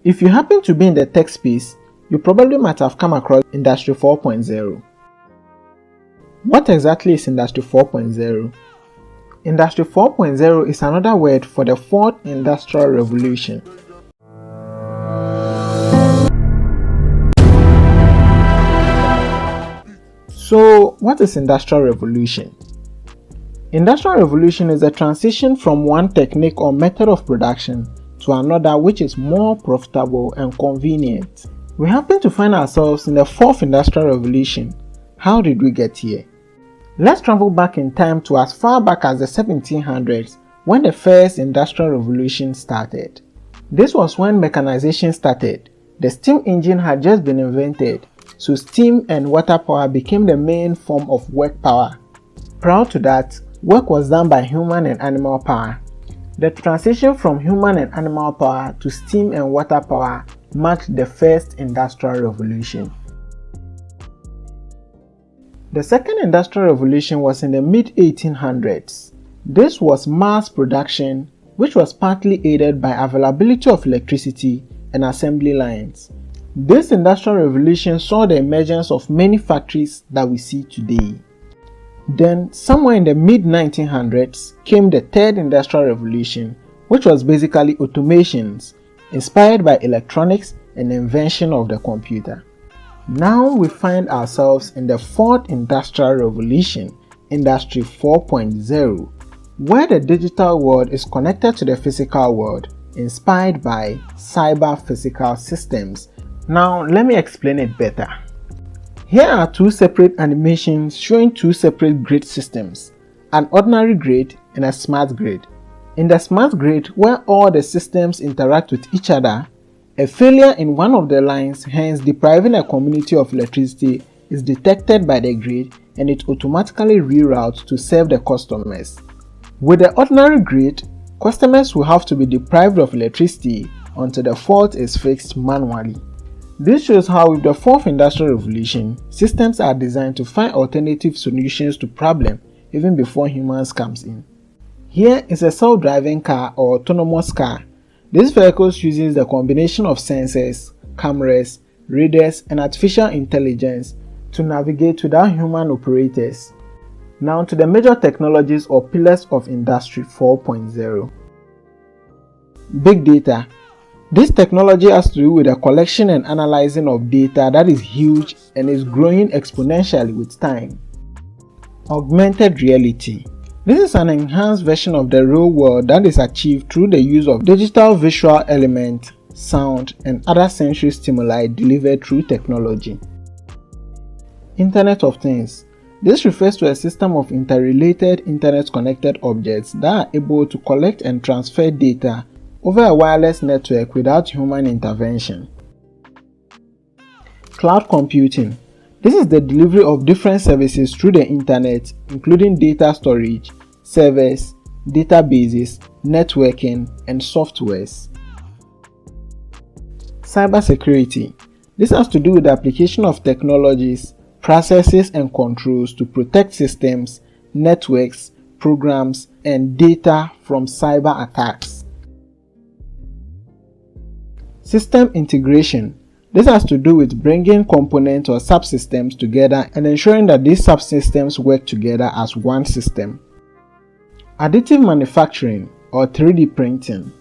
If you happen to be in the tech space, you probably might have come across Industry 4.0. What exactly is Industry 4.0? Industry 4.0 is another word for the fourth industrial revolution. So, what is Industrial Revolution? Industrial Revolution is a transition from one technique or method of production to another which is more profitable and convenient. We happen to find ourselves in the fourth Industrial Revolution. How did we get here? Let's travel back in time to as far back as the 1700s when the first Industrial Revolution started. This was when mechanization started. The steam engine had just been invented, so steam and water power became the main form of work power. Prior to that, work was done by human and animal power. The transition from human and animal power to steam and water power marked the first Industrial Revolution. The second Industrial Revolution was in the mid-1800s. This was mass production, which was partly aided by availability of electricity and assembly lines. This Industrial Revolution saw the emergence of many factories that we see today. Then, somewhere in the mid-1900s came the third Industrial Revolution, which was basically automations, inspired by electronics and the invention of the computer. Now we find ourselves in the fourth Industrial Revolution, Industry 4.0, where the digital world is connected to the physical world, inspired by cyber-physical systems. Now let me explain it better. Here are two separate animations showing two separate grid systems, an ordinary grid and a smart grid. In the smart grid, where all the systems interact with each other, a failure in one of the lines, hence depriving a community of electricity, is detected by the grid and it automatically reroutes to serve the customers. With the ordinary grid, customers will have to be deprived of electricity until the fault is fixed manually. This shows how with the fourth Industrial Revolution, systems are designed to find alternative solutions to problems even before humans comes in. Here is a self-driving car or autonomous car. This vehicle uses the combination of sensors, cameras, radars, and artificial intelligence to navigate without human operators. Now to the major technologies or pillars of Industry 4.0. Big data. This technology has to do with the collection and analyzing of data that is huge and is growing exponentially with time. Augmented reality. This is an enhanced version of the real world that is achieved through the use of digital visual elements, sound, and other sensory stimuli delivered through technology. Internet of Things. This refers to a system of interrelated internet-connected objects that are able to collect and transfer data over a wireless network without human intervention. Cloud computing. This is the delivery of different services through the internet, including data storage, servers, databases, networking, and softwares. Cybersecurity. This has to do with the application of technologies, processes, and controls to protect systems, networks, programs, and data from cyber attacks. System integration. This has to do with bringing components or subsystems together and ensuring that these subsystems work together as one system. Additive manufacturing or 3D printing.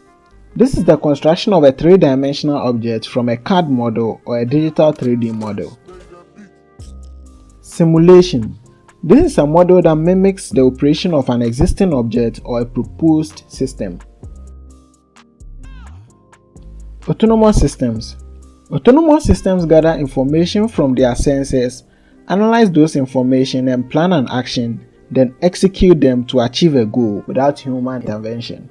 This is the construction of a three-dimensional object from a CAD model or a digital 3D model. Simulation. This is a model that mimics the operation of an existing object or a proposed system. Autonomous systems. Autonomous systems gather information from their sensors, analyze those information and plan an action, then execute them to achieve a goal without human intervention.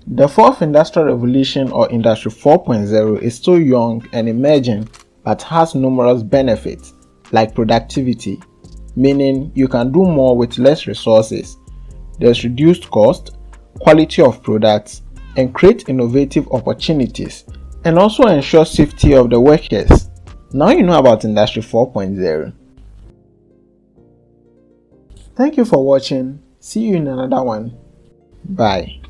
The fourth Industrial Revolution or Industry 4.0 is still young and emerging but has numerous benefits like productivity, meaning you can do more with less resources. There's reduced cost, quality of products, and create innovative opportunities, and also ensure safety of the workers. Now you know about Industry 4.0. Thank you for watching. See you in another one. Bye.